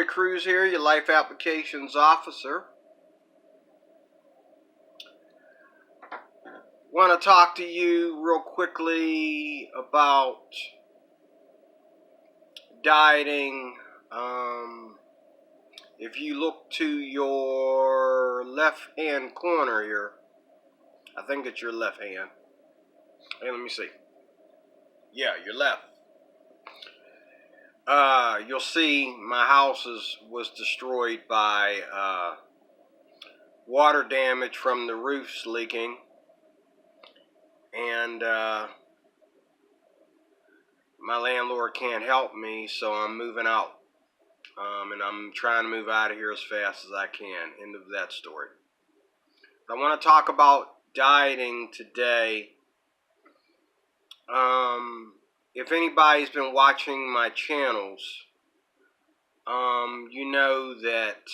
Cruz here, your Life Applications Officer. Want to talk to you real quickly about dieting. If you look to your left-hand corner here, I think it's your left hand. Hey, let me see. Yeah, your left. You'll see my house was destroyed by water damage from the roofs leaking, and my landlord can't help me, so I'm moving out, and I'm trying to move out of here as fast as I can. End of that story. But I want to talk about dieting today. If anybody's been watching my channels, you know that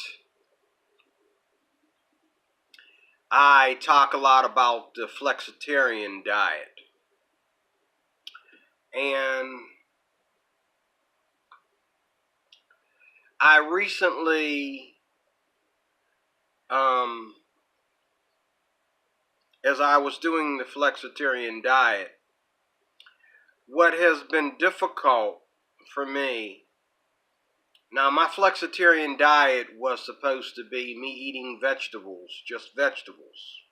I talk a lot about the Flexitarian diet. And I recently, as I was doing the Flexitarian diet, what has been difficult for me, now my Flexitarian diet was supposed to be me eating vegetables, just vegetables.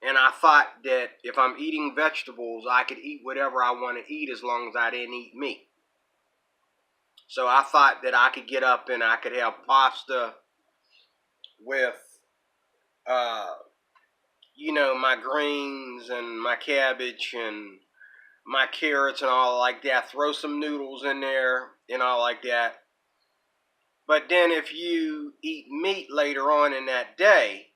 And I thought that if I'm eating vegetables, I could eat whatever I want to eat as long as I didn't eat meat. So I thought that I could get up and I could have pasta with, my greens and my cabbage and my carrots and all like that. Throw some noodles in there and all like that. But then if you eat meat later on in that day,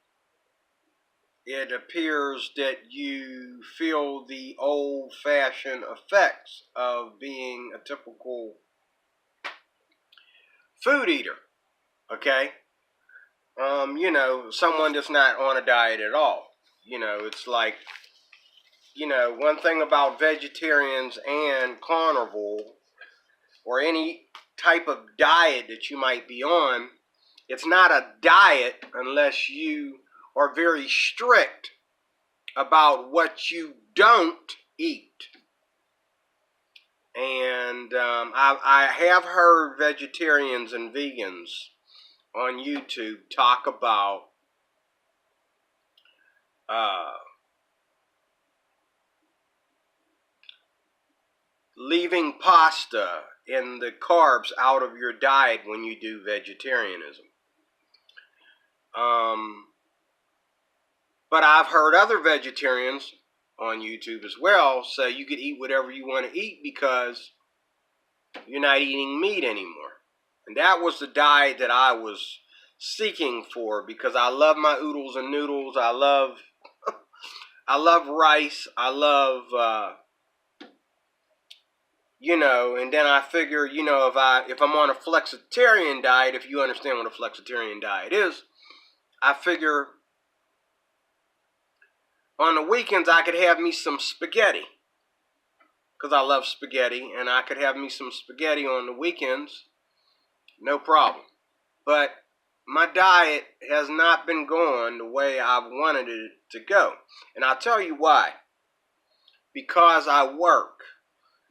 it appears that you feel the old-fashioned effects of being a typical food eater, okay? Someone that's not on a diet at all. It's like, one thing about vegetarians and carnivore, or any type of diet that you might be on, it's not a diet unless you are very strict about what you don't eat. And I have heard vegetarians and vegans on YouTube talk about leaving pasta and the carbs out of your diet when you do vegetarianism. But I've heard other vegetarians on YouTube as well say you could eat whatever you want to eat because you're not eating meat anymore. And that was the diet that I was seeking for, because I love my oodles and noodles. I love rice. I love, and then I figure, if I'm on a Flexitarian diet, if you understand what a Flexitarian diet is, I figure on the weekends I could have me some spaghetti, because I love spaghetti, and I could have me some spaghetti on the weekends, no problem. But my diet has not been going the way I've wanted it to go. And I'll tell you why. Because I work.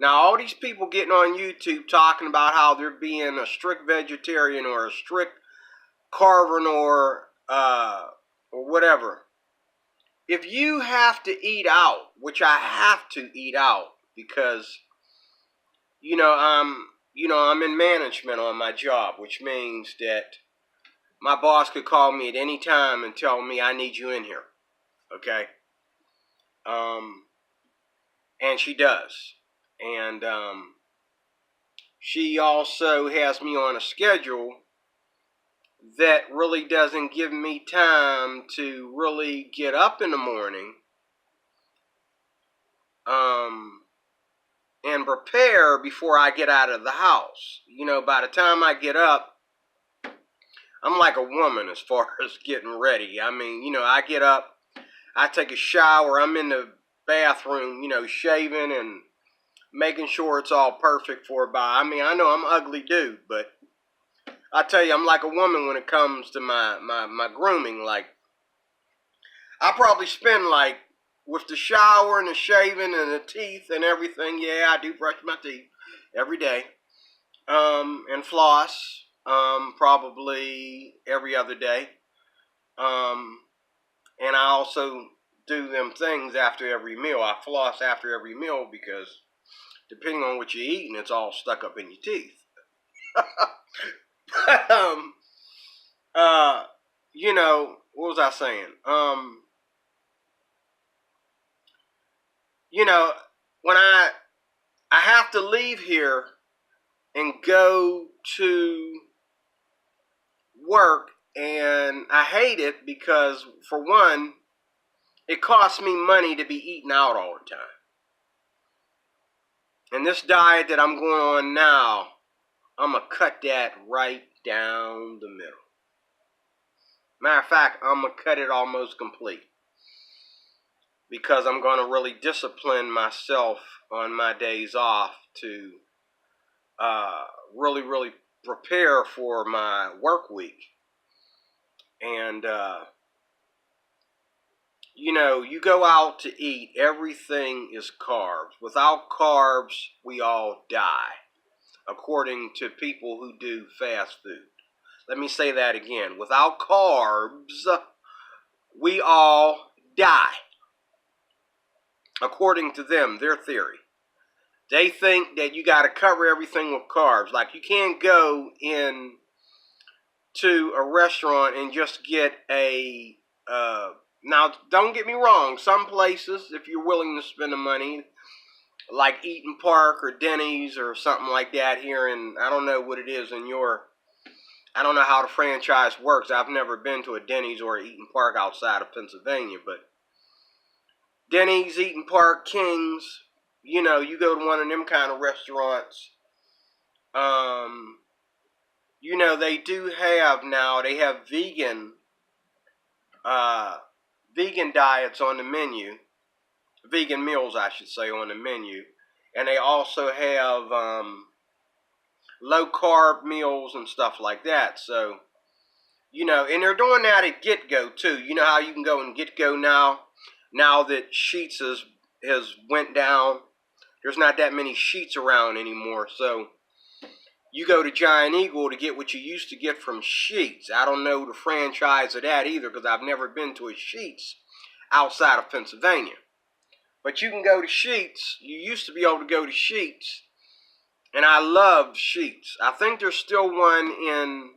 Now, all these people getting on YouTube talking about how they're being a strict vegetarian or a strict carnivore or whatever. If you have to eat out, which I have to eat out because, I'm in management on my job, which means that my boss could call me at any time and tell me I need you in here, okay? And she does. And she also has me on a schedule that really doesn't give me time to really get up in the morning and prepare before I get out of the house. By the time I get up, I'm like a woman as far as getting ready. I get up, I take a shower, I'm in the bathroom, shaving and making sure it's all perfect for about, I know I'm an ugly dude, but I tell you, I'm like a woman when it comes to my grooming. Like, I probably spend like, with the shower and the shaving and the teeth and everything, yeah, I do brush my teeth every day. And floss, probably every other day. And I also do them things after every meal. I floss after every meal because depending on what you're eating, it's all stuck up in your teeth. You know, what was I saying? You know, when I have to leave here and go to work, and I hate it because, for one, it costs me money to be eating out all the time. And this diet that I'm going on now, I'm going to cut that right down the middle. Matter of fact, I'm going to cut it almost complete. Because I'm going to really discipline myself on my days off to really prepare for my work week. And, you know, you go out to eat, everything is carbs. Without carbs, we all die, according to people who do fast food. Let me say that again. Without carbs, we all die, according to them, their theory. They think that you got to cover everything with carbs. Like, you can't go in to a restaurant and just get a... now, don't get me wrong. Some places, if you're willing to spend the money, like Eaton Park or Denny's or something like that here in... I don't know what it is in your... I don't know how the franchise works. I've never been to a Denny's or Eaton Park outside of Pennsylvania, but Denny's, Eaton Park, King's... You know, you go to one of them kind of restaurants, you know, they do have now, they have vegan diets on the menu, vegan meals, I should say, on the menu, and they also have low carb meals and stuff like that. So, you know, and they're doing that at Get-Go too. You know how you can go and Get-Go now that Sheetz has went down. There's not that many Sheetz around anymore, so you go to Giant Eagle to get what you used to get from Sheetz. I don't know the franchise of that either because I've never been to a Sheetz outside of Pennsylvania. But you can go to Sheetz. You used to be able to go to Sheetz, and I loved Sheetz. I think there's still one in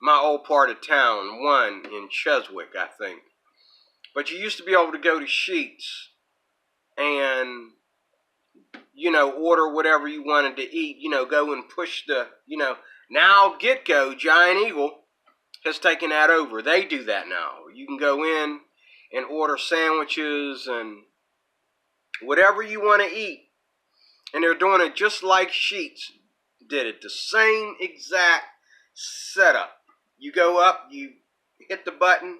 my old part of town, one in Cheswick, I think. But you used to be able to go to Sheetz and, you know, order whatever you wanted to eat, you know, go and push the, you know, now Get-Go, Giant Eagle, has taken that over. They do that now. You can go in and order sandwiches and whatever you want to eat. And they're doing it just like Sheetz did it. The same exact setup. You go up, you hit the button,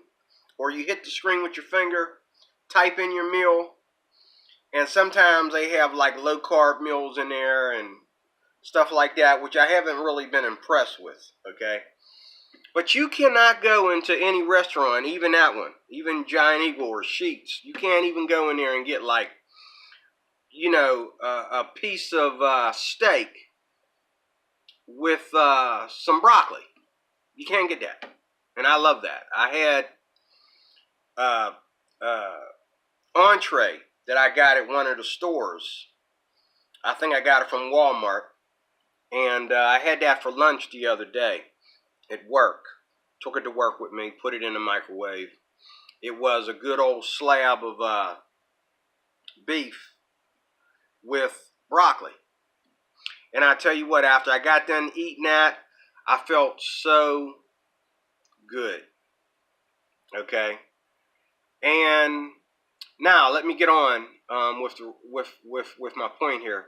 or you hit the screen with your finger, type in your meal, and sometimes they have like low carb meals in there and stuff like that, which I haven't really been impressed with, okay? But you cannot go into any restaurant, even that one, even Giant Eagle or Sheetz. You can't even go in there and get like, you know, a piece of steak with some broccoli. You can't get that. And I love that. I had entree that I got at one of the stores. I think I got it from Walmart. And I had that for lunch the other day at work. Took it to work with me, put it in the microwave. It was a good old slab of beef with broccoli. And I tell you what, after I got done eating that, I felt so good. Okay? And now let me get on with my point here.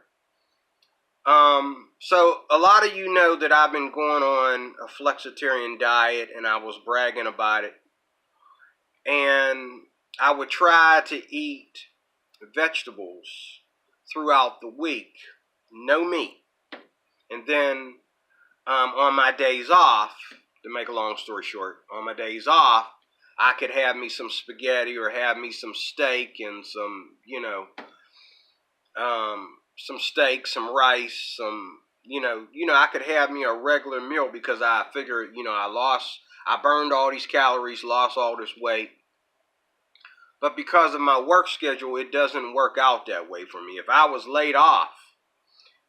So a lot of you know that I've been going on a flexitarian diet, and I was bragging about it. And I would try to eat vegetables throughout the week, no meat. And then on my days off, to make a long story short, on my days off, I could have me some spaghetti or have me some steak and some, some steak, some rice, I could have me a regular meal because I figured, I burned all these calories, lost all this weight. But because of my work schedule, it doesn't work out that way for me. If I was laid off,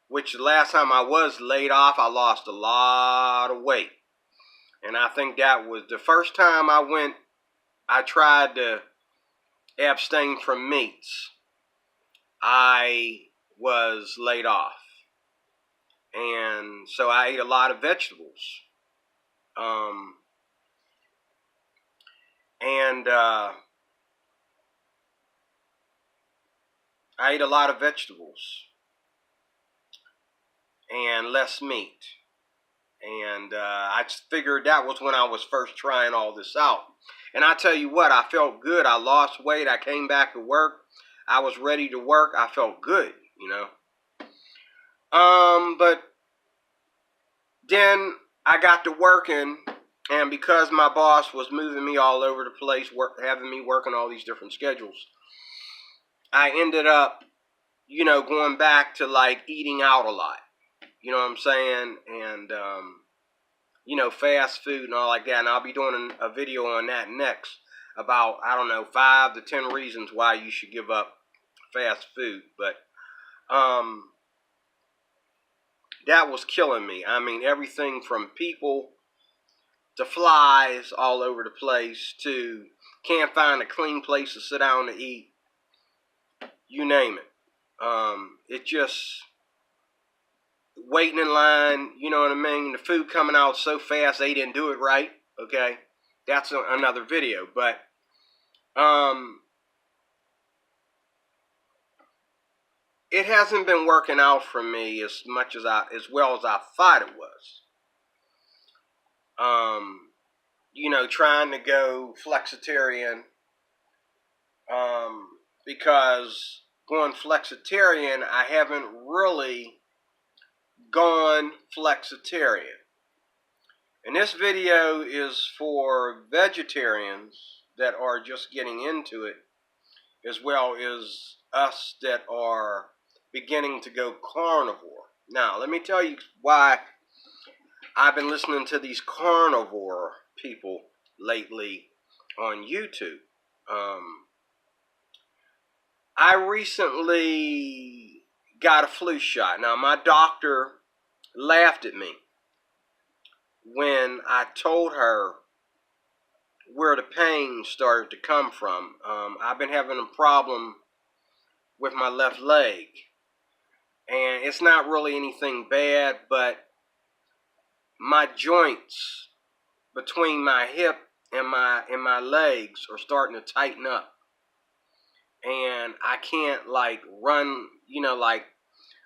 which the last time I was laid off, I lost a lot of weight. And I think that was the first time I tried to abstain from meats. I was laid off. And so I ate a lot of vegetables. I ate a lot of vegetables and less meat. And I figured that was when I was first trying all this out. And I tell you what, I felt good. I lost weight. I came back to work. I was ready to work. I felt good, But then I got to working, and because my boss was moving me all over the place, having me working all these different schedules, I ended up, going back to like eating out a lot. You know what I'm saying? And, fast food and all like that. And I'll be doing a video on that next about, 5 to 10 reasons why you should give up fast food. But that was killing me. I mean, everything from people to flies all over the place to can't find a clean place to sit down to eat. You name it. It just waiting in line, you know what I mean? The food coming out so fast, they didn't do it right. Okay, that's another video. But it hasn't been working out for me as well as I thought it was. Trying to go Flexitarian, because going Flexitarian, I haven't really gone Flexitarian. And this video is for vegetarians that are just getting into it, as well as us that are beginning to go carnivore. Now, let me tell you why I've been listening to these carnivore people lately on YouTube. I recently got a flu shot. Now, my doctor laughed at me when I told her where the pain started to come from. I've been having a problem with my left leg. And it's not really anything bad, but my joints between my hip and my legs are starting to tighten up. And I can't run,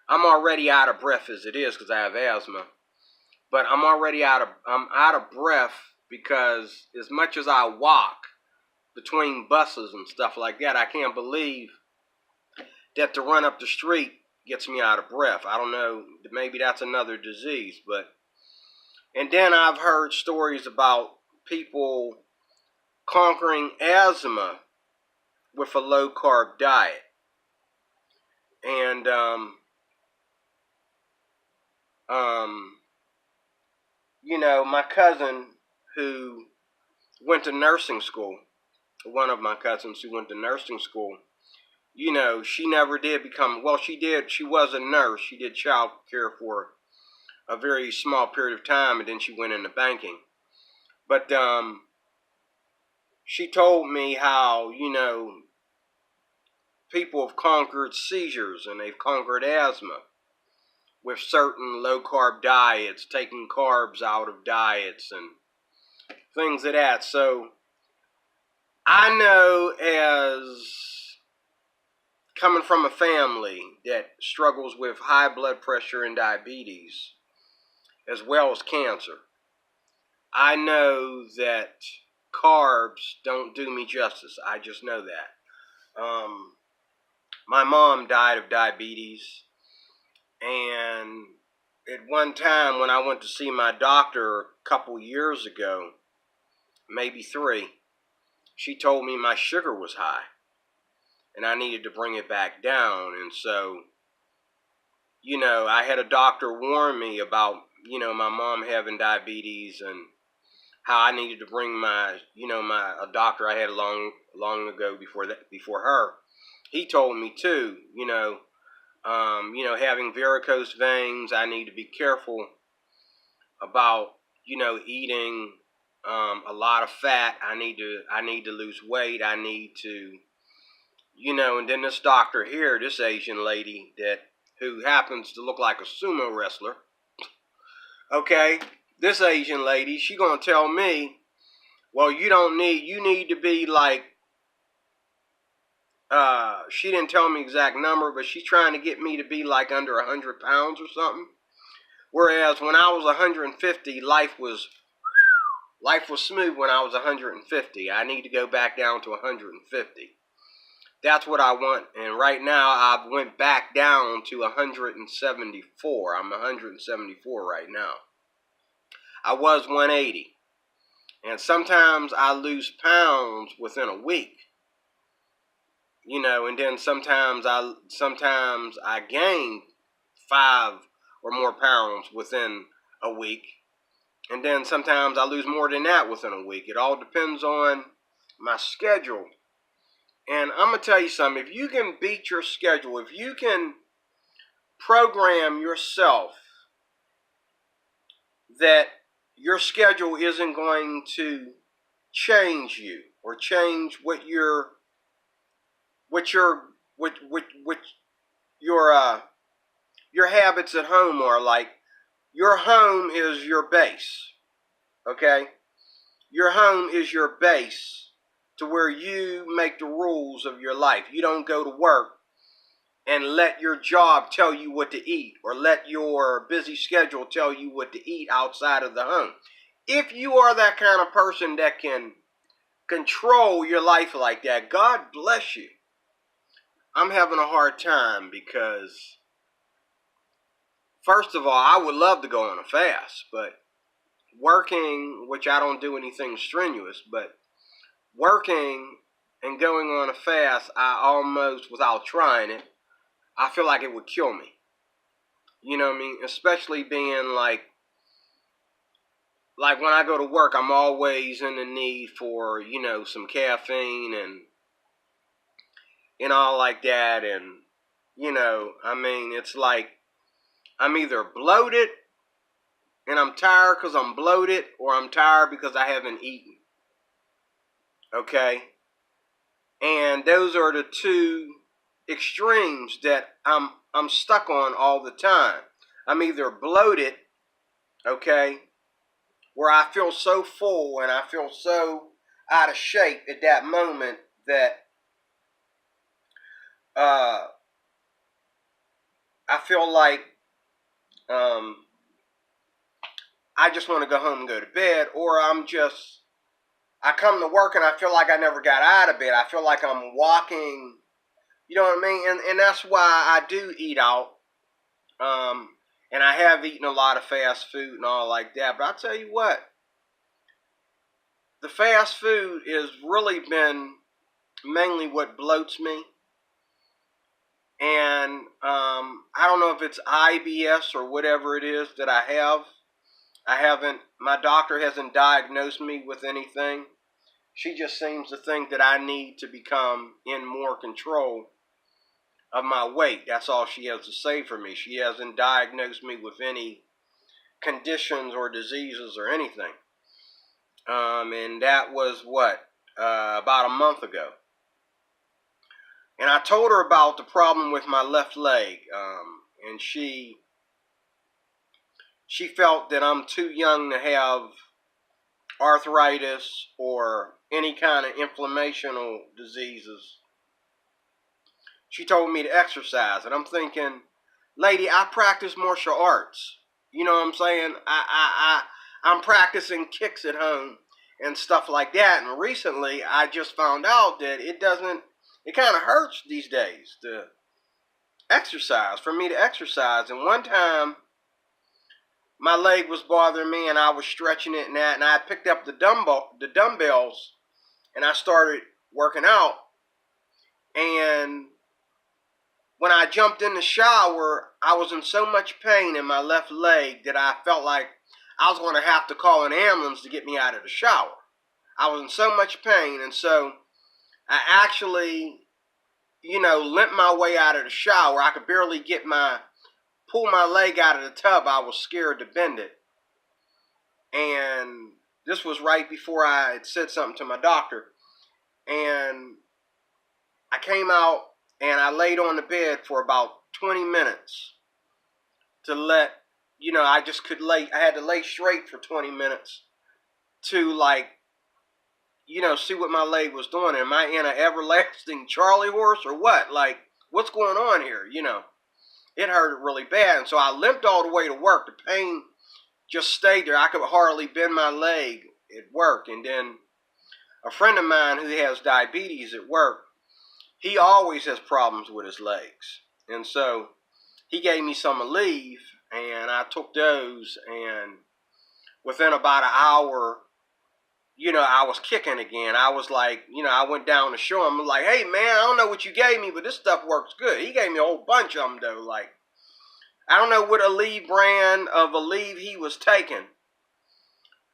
I'm already out of breath as it is because I have asthma. But I'm out of breath because as much as I walk between buses and stuff like that, I can't believe that to run up the street gets me out of breath. I don't know, maybe that's another disease, but. And then I've heard stories about people conquering asthma with a low carb diet. And my cousin who went to nursing school, one of my cousins who went to nursing school, she never did she did, she was a nurse. She did child care for a very small period of time, and then she went into banking. But she told me how, people have conquered seizures and they've conquered asthma with certain low-carb diets, taking carbs out of diets and things of that. So I know, as coming from a family that struggles with high blood pressure and diabetes, as well as cancer, I know that carbs don't do me justice. I just know that. My mom died of diabetes, and at one time when I went to see my doctor a couple years ago, maybe 3, she told me my sugar was high and I needed to bring it back down. And so, I had a doctor warn me about, my mom having diabetes and how I needed to bring a doctor I had long ago before her. He told me too, having varicose veins, I need to be careful about, eating a lot of fat. I need to lose weight. I need to, and then this doctor here, this Asian lady who happens to look like a sumo wrestler. Okay, this Asian lady, she gonna tell me, well, you need to be like, she didn't tell me exact number, but she's trying to get me to be like under 100 pounds or something. Whereas when I was 150, life was smooth when I was 150. I need to go back down to 150. That's what I want. And right now, I went back down to 174. I'm 174 right now. I was 180. And sometimes I lose pounds within a week. And then sometimes I gain 5 or more pounds within a week. And then sometimes I lose more than that within a week. It all depends on my schedule. And I'm going to tell you something. If you can beat your schedule, if you can program yourself that your schedule isn't going to change you or change what your habits at home are like. Your home is your base, okay? Your home is your base to where you make the rules of your life. You don't go to work and let your job tell you what to eat or let your busy schedule tell you what to eat outside of the home. If you are that kind of person that can control your life like that, God bless you. I'm having a hard time because, first of all, I would love to go on a fast, but working, which I don't do anything strenuous, but working and going on a fast, I almost, without trying it, I feel like it would kill me. You know what I mean? Especially being like when I go to work, I'm always in the need for, some caffeine and all like that. And, it's like I'm either bloated and I'm tired because I'm bloated, or I'm tired because I haven't eaten. Okay? And those are the 2 extremes that I'm stuck on all the time. I'm either bloated, okay, where I feel so full and I feel so out of shape at that moment that I feel like I just want to go home and go to bed, or I come to work and I feel like I never got out of bed. I feel like I'm walking, you know what I mean? And that's why I do eat out. And I have eaten a lot of fast food and all like that. But I'll tell you what, the fast food has really been mainly what bloats me. And I don't know if it's IBS or whatever it is that I have. My doctor hasn't diagnosed me with anything. She just seems to think that I need to become in more control of my weight. That's all she has to say for me. She hasn't diagnosed me with any conditions or diseases or anything. And that was about a month ago. And I told her about the problem with my left leg. And she felt that I'm too young to have arthritis or any kind of inflammational diseases. She told me to exercise, and I'm thinking, lady, I practice martial arts. You know what I'm saying? I'm practicing kicks at home and stuff like that. And recently, I just found out that it kind of hurts these days to exercise, for me to exercise. And one time, my leg was bothering me, and I was stretching it and that, and I picked up the dumbbells, and I started working out. And when I jumped in the shower, I was in so much pain in my left leg that I felt like I was going to have to call an ambulance to get me out of the shower. I was in so much pain, and so I actually, limped my way out of the shower. I could barely pull my leg out of the tub. I was scared to bend it. And this was right before I had said something to my doctor. And I came out and I laid on the bed for about 20 minutes to I just could I had to lay straight for 20 minutes to see what my leg was doing. Am I in an everlasting Charlie horse or what? Like, what's going on here? It hurt really bad. And so I limped all the way to work. The pain just stayed there. I could hardly bend my leg at work. And then a friend of mine who has diabetes at work, he always has problems with his legs. And so he gave me some Aleve, and I took those, and within about an hour, I was kicking again. I was like, I went down to show him, like, hey, man, I don't know what you gave me, but this stuff works good. He gave me a whole bunch of them, though. Like, I don't know what Aleve brand of Aleve he was taking,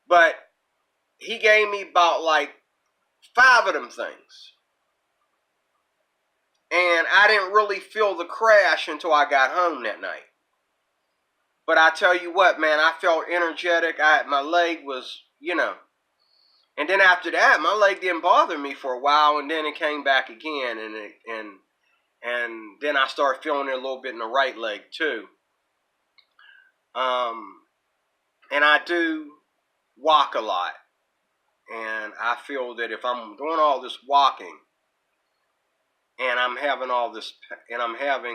but he gave me about, 5 of them things. And I didn't really feel the crash until I got home that night. But I tell you what, man, I felt energetic. My leg was, And then after that, my leg didn't bother me for a while, and then it came back again, and then I started feeling it a little bit in the right leg too. And I do walk a lot, and I feel that if I'm doing all this walking, and I'm having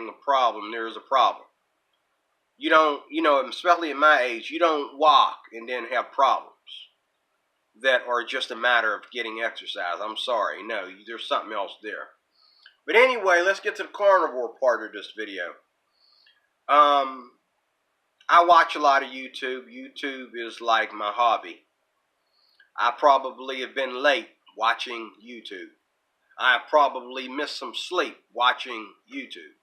a problem, there's a problem. You don't, especially at my age, you don't walk and then have problems that are just a matter of getting exercise. I'm sorry. No, there's something else there. But anyway, let's get to the carnivore part of this video. I watch a lot of YouTube. YouTube is like my hobby. I probably have been late watching YouTube. I probably missed some sleep watching YouTube.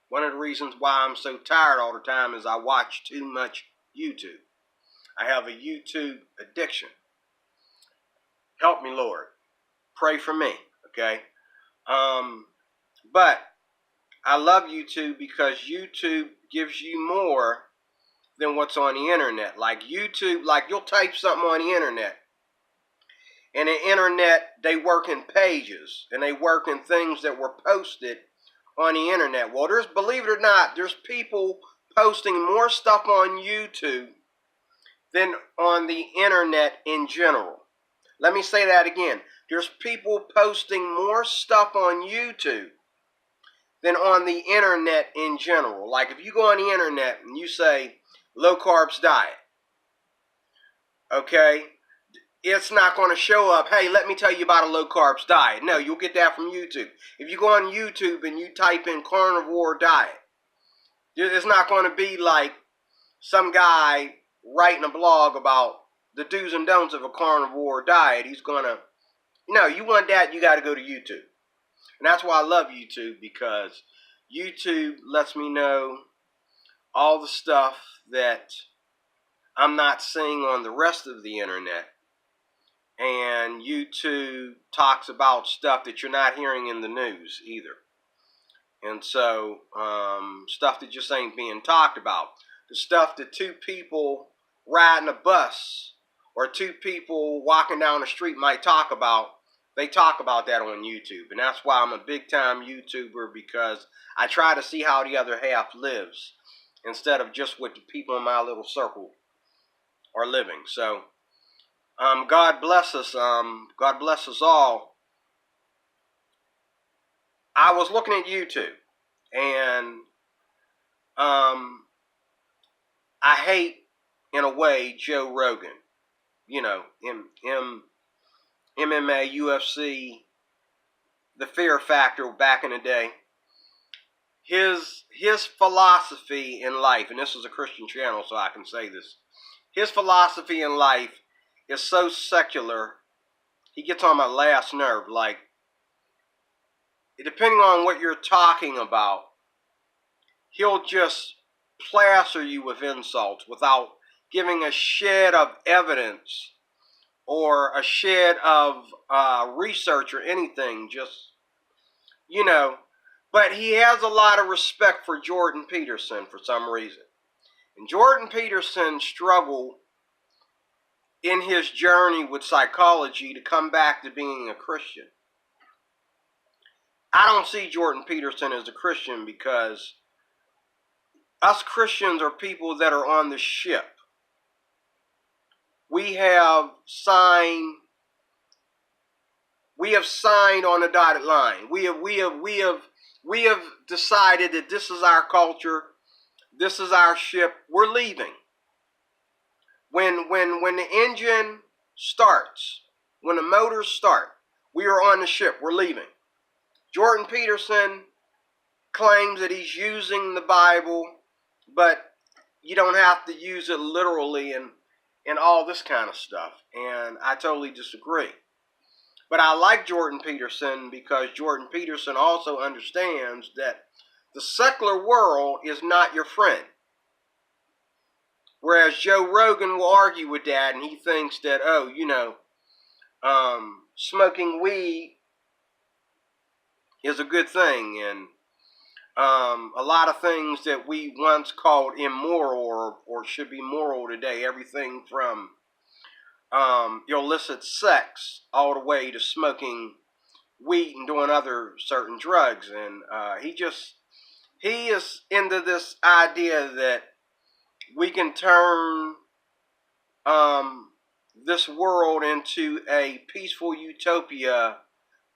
One of the reasons why I'm so tired all the time is I watch too much YouTube. I have a YouTube addiction. Help me, Lord. Pray for me, okay? But I love YouTube because YouTube gives you more than what's on the internet. Like YouTube, you'll type something on the internet, and the internet, they work in pages, and they work in things that were posted on the internet. Well, believe it or not, there's people posting more stuff on YouTube than on the internet in general. Let me say that again. There's people posting more stuff on YouTube than on the internet in general. Like if you go on the internet and you say low carbs diet, okay, it's not going to show up, hey, let me tell you about a low carbs diet. No, you'll get that from YouTube. If you go on YouTube and you type in carnivore diet, it's not going to be like some guy writing a blog about the do's and don'ts of a carnivore diet. He's going to, no, you want that, you got to go to YouTube. And that's why I love YouTube, because YouTube lets me know all the stuff that I'm not seeing on the rest of the internet. And YouTube talks about stuff that you're not hearing in the news either. And so, stuff that just ain't being talked about. The stuff that 2 people riding a bus or 2 people walking down the street might talk about, they talk about that on YouTube. And that's why I'm a big time YouTuber, because I try to see how the other half lives instead of just what the people in my little circle are living. So, God bless us. God bless us all. I was looking at YouTube, and I hate, in a way, Joe Rogan. MMA, UFC, the Fear Factor back in the day. his philosophy in life, and this is a Christian channel, so I can say this. His philosophy in life is so secular. He gets on my last nerve. Like, depending on what you're talking about, he'll just plaster you with insults without giving a shed of evidence or a shed of research or anything. Just, you know. But he has a lot of respect for Jordan Peterson for some reason. And Jordan Peterson struggled in his journey with psychology to come back to being a Christian. I don't see Jordan Peterson as a Christian because us Christians are people that are on the ship. We have signed on a dotted line. We have decided that this is our culture, this is our ship. We're leaving. When the engine starts, when the motors start, we are on the ship. We're leaving. Jordan Peterson claims that he's using the Bible, but you don't have to use it literally and all this kind of stuff. And I totally disagree. But I like Jordan Peterson because Jordan Peterson also understands that the secular world is not your friend. Whereas Joe Rogan will argue with that, and he thinks that, smoking weed is a good thing, and a lot of things that we once called immoral or should be moral today, everything from illicit sex all the way to smoking weed and doing other certain drugs. And he is into this idea that we can turn this world into a peaceful utopia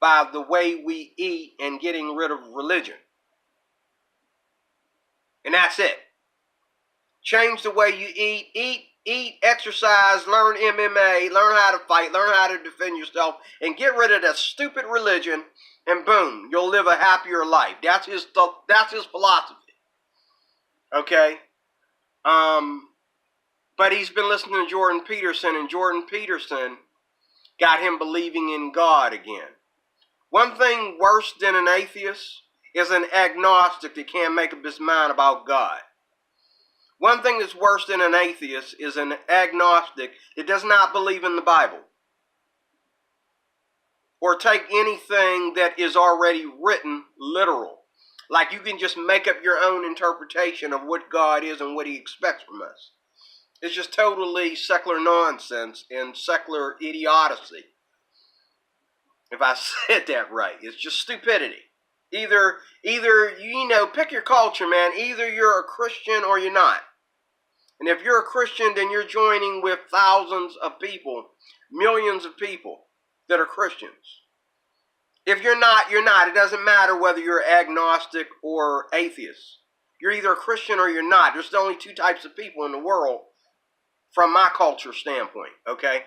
by the way we eat and getting rid of religion. And that's it. Change the way you eat, exercise, learn MMA, learn how to fight, learn how to defend yourself, and get rid of that stupid religion, and boom, you'll live a happier life. That's his philosophy. Okay? But he's been listening to Jordan Peterson, and Jordan Peterson got him believing in God again. One thing worse than an atheist is an agnostic that can't make up his mind about God. One thing that's worse than an atheist is an agnostic that does not believe in the Bible or take anything that is already written literal. Like you can just make up your own interpretation of what God is and what he expects from us. It's just totally secular nonsense and secular idiocy. If I said that right, it's just stupidity. Either pick your culture, man. Either you're a Christian or you're not. And if you're a Christian, then you're joining with thousands of people, millions of people that are Christians. If you're not, you're not. It doesn't matter whether you're agnostic or atheist. You're either a Christian or you're not. There's only two types of people in the world from my culture standpoint, okay?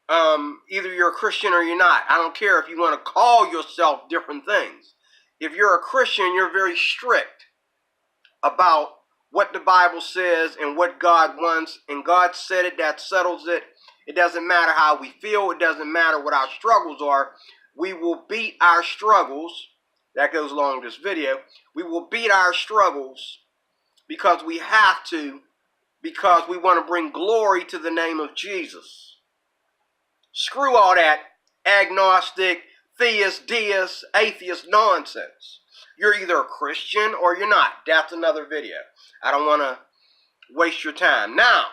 Either you're a Christian or you're not. I don't care if you want to call yourself different things. If you're a Christian, you're very strict about what the Bible says and what God wants. And God said it, that settles it. It doesn't matter how we feel. It doesn't matter what our struggles are. We will beat our struggles. That goes along with this video. We will beat our struggles because we have to, because we want to bring glory to the name of Jesus. Screw all that agnostic, theist, deist, atheist nonsense. You're either a Christian or you're not. That's another video. I don't want to waste your time. Now,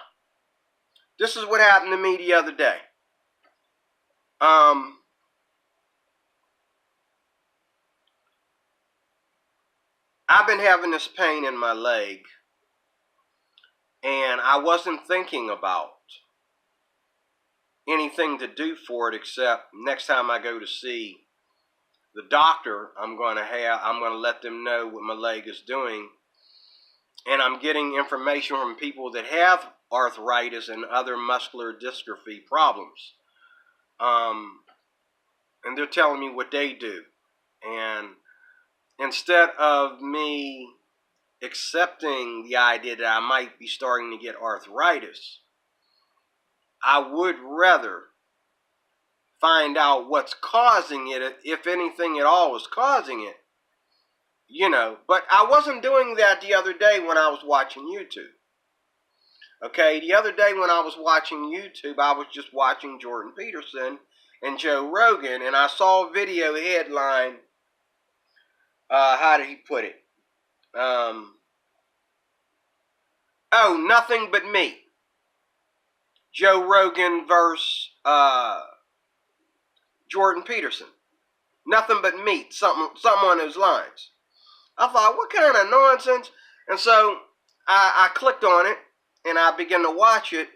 this is what happened to me the other day. I've been having this pain in my leg, and I wasn't thinking about anything to do for it except next time I go to see the doctor, I'm going to let them know what my leg is doing. And I'm getting information from people that have arthritis and other muscular dystrophy problems. And they're telling me what they do. And instead of me accepting the idea that I might be starting to get arthritis, I would rather find out what's causing it, if anything at all is causing it, you know. But I wasn't doing that the other day when I was watching YouTube. Okay, the other day when I was watching YouTube, I was just watching Jordan Peterson and Joe Rogan, and I saw a video headline, how did he put it? Oh, nothing but meat. Joe Rogan versus Jordan Peterson. Nothing but meat. Something on those lines. I thought, what kind of nonsense? And so I clicked on it and I began to watch it.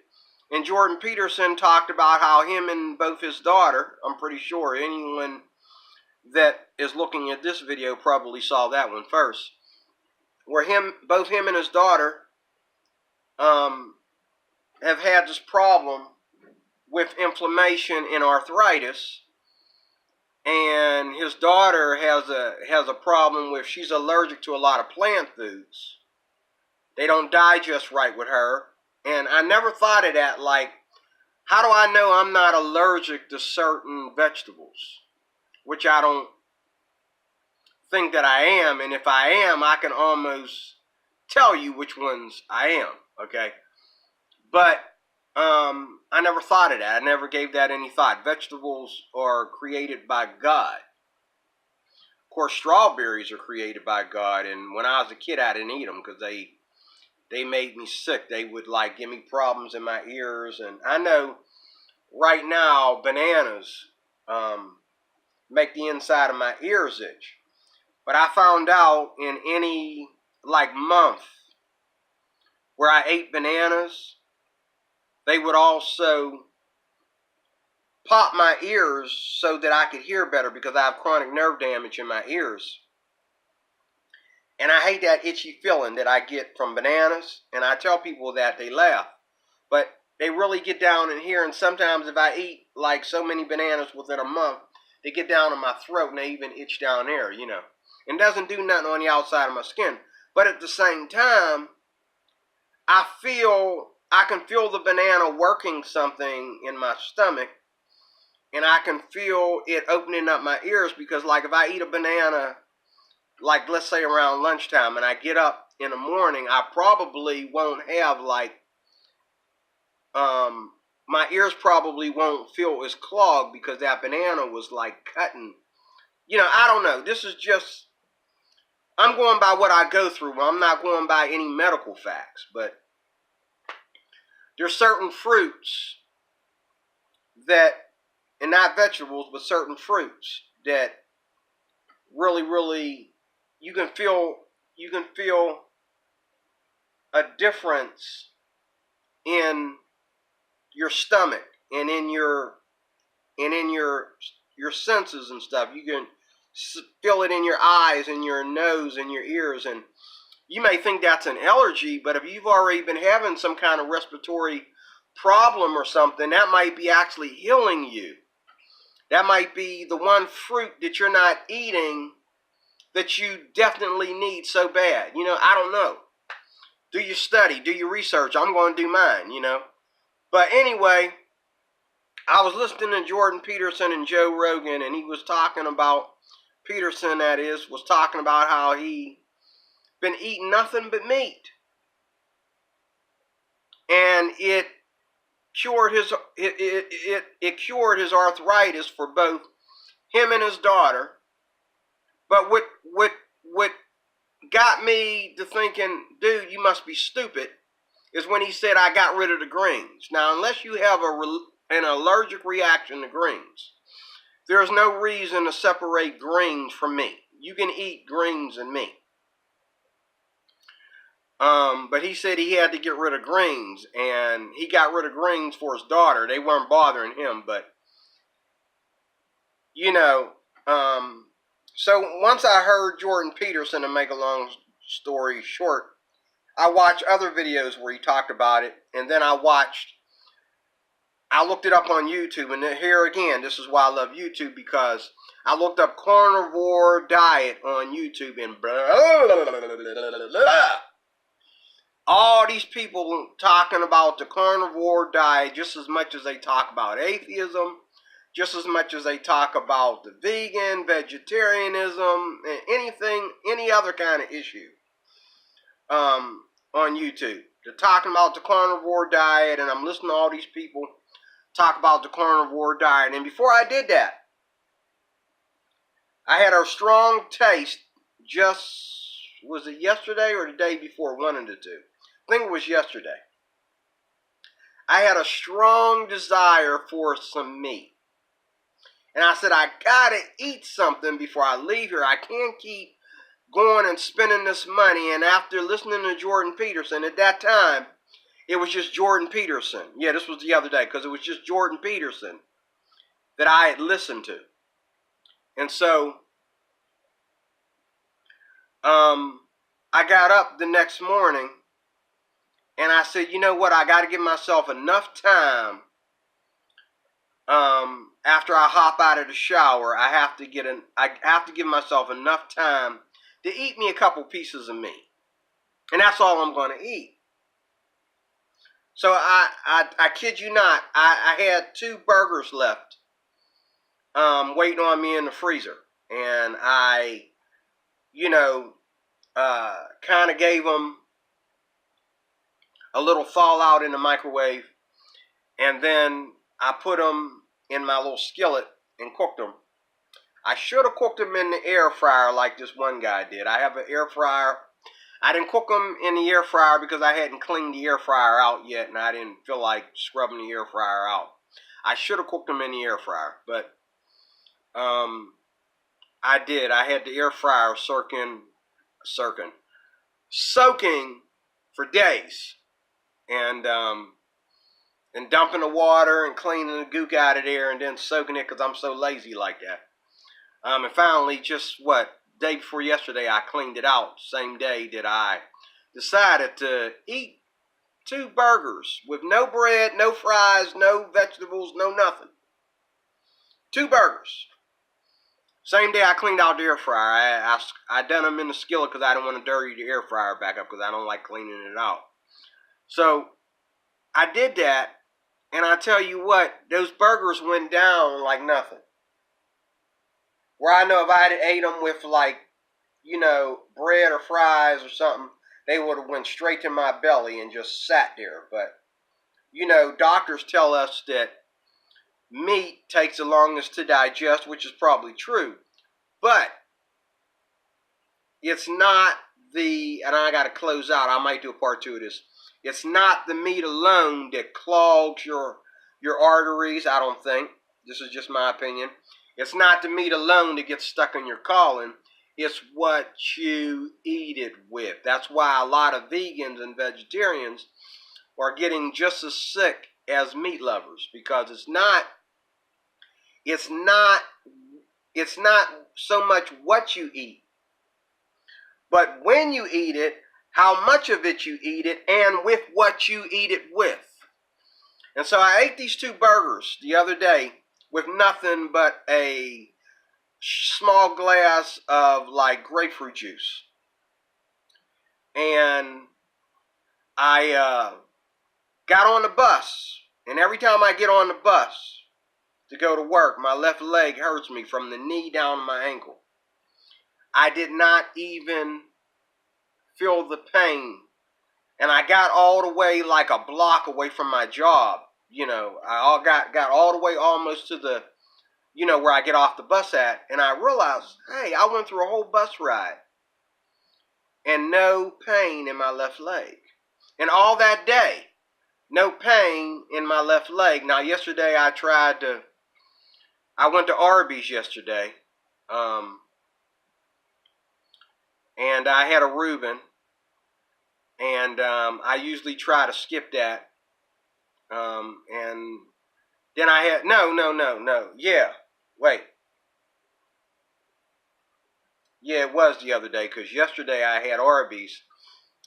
And Jordan Peterson talked about how him and both his daughter, I'm pretty sure anyone that is looking at this video probably saw that one first, where both him and his daughter have had this problem with inflammation and arthritis, and his daughter has a problem with, she's allergic to a lot of plant foods. They don't digest right with her, and I never thought of that, like, how do I know I'm not allergic to certain vegetables? Which I don't think that I am, and if I am, I can almost tell you which ones I am, okay? But I never thought of that. I never gave that any thought. Vegetables are created by God. Of course, strawberries are created by God, and when I was a kid, I didn't eat them because they made me sick. They would, like, give me problems in my ears, and I know right now bananas make the inside of my ears itch. But I found out in any, like, month where I ate bananas, they would also pop my ears so that I could hear better because I have chronic nerve damage in my ears. And I hate that itchy feeling that I get from bananas. And I tell people that, they laugh. But they really get down in here, and sometimes if I eat like so many bananas within a month, they get down in my throat and they even itch down there, you know. And doesn't do nothing on the outside of my skin. But at the same time, I can feel the banana working something in my stomach, and I can feel it opening up my ears, because like if I eat a banana, like let's say around lunchtime, and I get up in the morning, I probably won't have like, my ears probably won't feel as clogged because that banana was like cutting. You know, I don't know. This is just, I'm going by what I go through. I'm not going by any medical facts, but there's certain fruits that, and not vegetables, but certain fruits that really, really, you can feel a difference in your stomach and in your senses and stuff. You can feel it in your eyes and your nose and your ears, and you may think that's an allergy, but if you've already been having some kind of respiratory problem or something, that might be actually healing you. That might be the one fruit that you're not eating that you definitely need so bad. You know, I don't know. Do your study, do your research. I'm going to do mine, you know. But anyway, I was listening to Jordan Peterson and Joe Rogan, and he was talking about, Peterson that is, was talking about how he been eating nothing but meat. And it cured his it cured his arthritis for both him and his daughter. But what got me to thinking, dude, you must be stupid, is when he said, I got rid of the greens. Now, unless you have an allergic reaction to greens, there's no reason to separate greens from meat. You can eat greens and meat. But he said he had to get rid of greens, and he got rid of greens for his daughter. They weren't bothering him, but, you know, so once I heard Jordan Peterson, to make a long story short, I watched other videos where he talked about it, and then I watched I looked it up on YouTube, and here again, this is why I love YouTube, because I looked up carnivore diet on YouTube, and all these people talking about the carnivore diet just as much as they talk about atheism, just as much as they talk about the vegan, vegetarianism, and anything, any other kind of issue on YouTube. They're talking about the carnivore diet, and I'm listening to all these people talk about the carnivore diet. And before I did that, I had a strong taste was it yesterday or the day before? One of the two. I think it was yesterday. I had a strong desire for some meat. And I said, I gotta eat something before I leave here. I can't keep going and spending this money. And after listening to Jordan Peterson, at that time, it was just Jordan Peterson. Yeah, this was the other day, because it was just Jordan Peterson that I had listened to. And so, I got up the next morning, and I said, you know what, I got to give myself enough time. After I hop out of the shower, I have to give myself enough time to eat me a couple pieces of meat. And that's all I'm going to eat. So I kid you not, I had 2 burgers left waiting on me in the freezer. And I, kind of gave them a little thaw out in the microwave. And then I put them in my little skillet and cooked them. I should have cooked them in the air fryer like this one guy did. I have an air fryer. I didn't cook them in the air fryer because I hadn't cleaned the air fryer out yet, and I didn't feel like scrubbing the air fryer out. I should have cooked them in the air fryer, but I did. I had the air fryer soaking for days, and dumping the water and cleaning the gook out of there and then soaking it because I'm so lazy like that. And finally, just day before yesterday, I cleaned it out. Same day that I decided to eat 2 burgers with no bread, no fries, no vegetables, no nothing. 2 burgers. Same day I cleaned out the air fryer. I done them in the skillet because I didn't want to dirty the air fryer back up because I don't like cleaning it out. So I did that, and I tell you what, those burgers went down like nothing. Where I know if I had ate them with bread or fries or something, they would have went straight to my belly and just sat there. But, doctors tell us that meat takes the longest to digest, which is probably true. But it's not and I got to close out. I might do a part 2 of this. It's not the meat alone that clogs your arteries, I don't think. This is just my opinion. It's not the meat alone that gets stuck in your colon. It's what you eat it with. That's why a lot of vegans and vegetarians are getting just as sick as meat lovers, because it's not so much what you eat, but when you eat it, how much of it you eat it, and with what you eat it with. And so I ate these 2 burgers the other day with nothing but a small glass of grapefruit juice. And I got on the bus, and every time I get on the bus to go to work, my left leg hurts me from the knee down to my ankle. I did not even feel the pain. And I got all the way like a block away from my job. I got all the way almost to the, where I get off the bus at. And I realized, hey, I went through a whole bus ride and no pain in my left leg. And all that day, no pain in my left leg. Now, yesterday I went to Arby's yesterday. And I had a Reuben. And I usually try to skip that. And then I had, no. Yeah, wait. Yeah, it was the other day, because yesterday I had Arby's.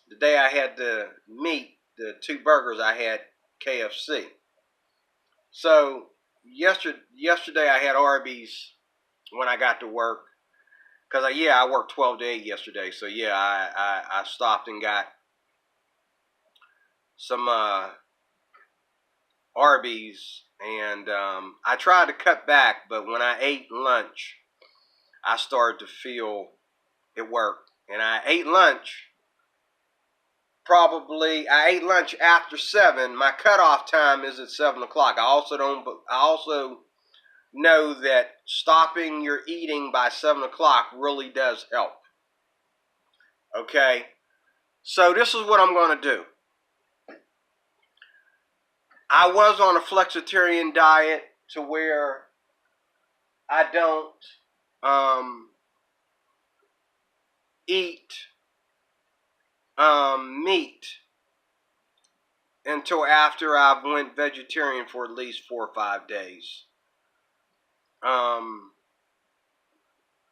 The day I had the meat, the 2 burgers, I had KFC. So yesterday I had Arby's when I got to work. Because, I worked 12 to 8 yesterday. So, I stopped and got some Arby's. And I tried to cut back. But when I ate lunch, I started to feel it worked. And I ate lunch. I ate lunch after 7. My cutoff time is at 7 o'clock. I also know that stopping your eating by 7 o'clock really does help. Okay? So this is what I'm going to do. I was on a Flexitarian diet to where I don't eat meat until after I went vegetarian for at least 4 or 5 days. I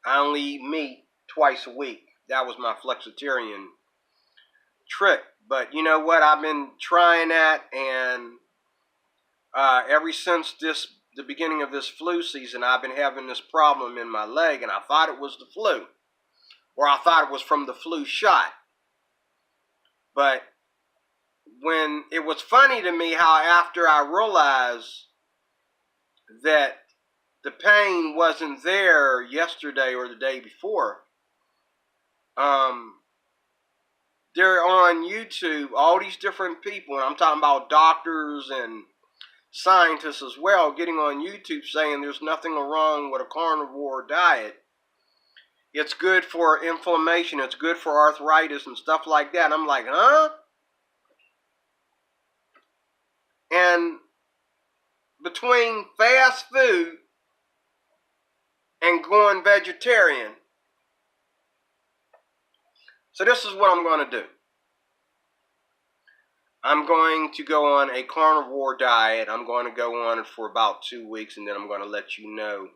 only eat meat twice a week. That was my Flexitarian trick. But you know what? I've been trying that, and ever since the beginning of this flu season, I've been having this problem in my leg, and I thought it was the flu, or I thought it was from the flu shot. But when it was funny to me how after I realized that the pain wasn't there yesterday or the day before, they're on YouTube, all these different people, and I'm talking about doctors and scientists as well, getting on YouTube saying there's nothing wrong with a carnivore diet. It's good for inflammation, it's good for arthritis and stuff like that. And I'm like, huh? And between fast food and going vegetarian, so this is what I'm going to do. I'm going to go on a carnivore diet. I'm going to go on it for about 2 weeks, and then I'm going to let you know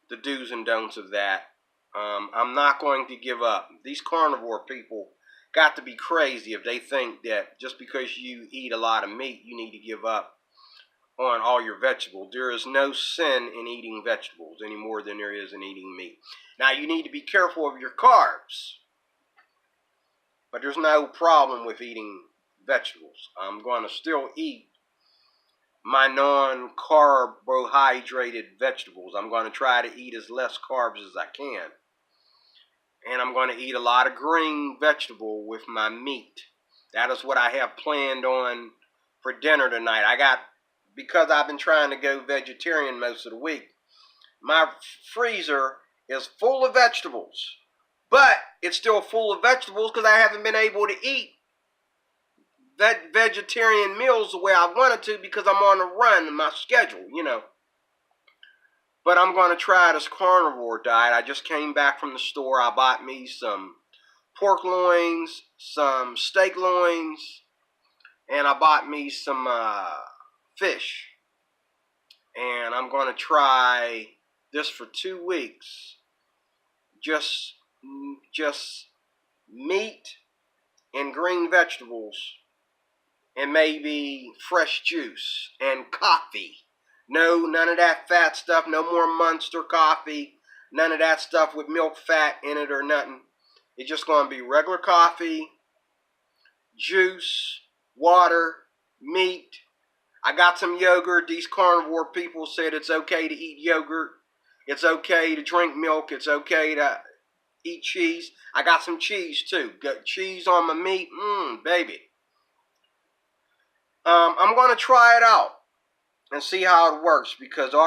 the do's and don'ts of that. I'm not going to give up. These carnivore people got to be crazy if they think that just because you eat a lot of meat, you need to give up on all your vegetables. There is no sin in eating vegetables any more than there is in eating meat. Now, you need to be careful of your carbs, but there's no problem with eating vegetables. I'm going to still eat my non-carbohydrated vegetables. I'm going to try to eat as less carbs as I can. And I'm going to eat a lot of green vegetable with my meat. That is what I have planned on for dinner tonight. Because I've been trying to go vegetarian most of the week, my freezer is full of vegetables. But it's still full of vegetables because I haven't been able to eat vegetarian meals the way I wanted to because I'm on a run in my schedule, But I'm going to try this carnivore diet. I just came back from the store. I bought me some pork loins, some steak loins, and I bought me some fish. And I'm going to try this for 2 weeks. Just meat and green vegetables and maybe fresh juice and coffee. No, none of that fat stuff. No more Monster coffee. None of that stuff with milk fat in it or nothing. It's just going to be regular coffee, juice, water, meat. I got some yogurt. These carnivore people said it's okay to eat yogurt. It's okay to drink milk. It's okay to eat cheese. I got some cheese too. Got cheese on my meat. Baby. I'm going to try it out and see how it works because I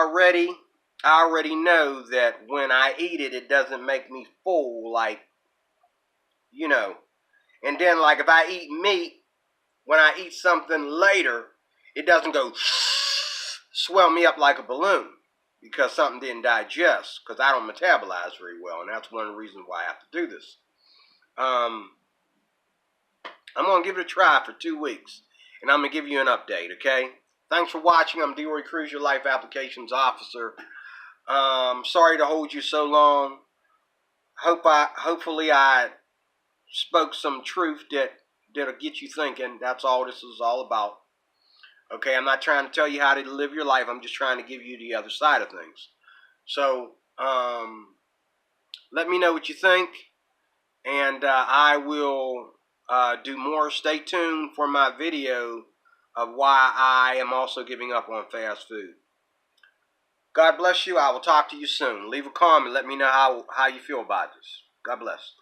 already know that when I eat it, it doesn't make me full And then if I eat meat, when I eat something later, it doesn't go swell me up like a balloon because something didn't digest because I don't metabolize very well, and that's one of the reasons why I have to do this. I'm going to give it a try for 2 weeks, and I'm going to give you an update, okay? Thanks for watching. I'm Youre, your Life Applications Officer. Sorry to hold you so long. Hopefully I spoke some truth that'll get you thinking. That's all this is all about. Okay, I'm not trying to tell you how to live your life. I'm just trying to give you the other side of things. So, let me know what you think, and I will do more. Stay tuned for my video of why I am also giving up on fast food. God bless you. I will talk to you soon. Leave a comment. Let me know how you feel about this. God bless.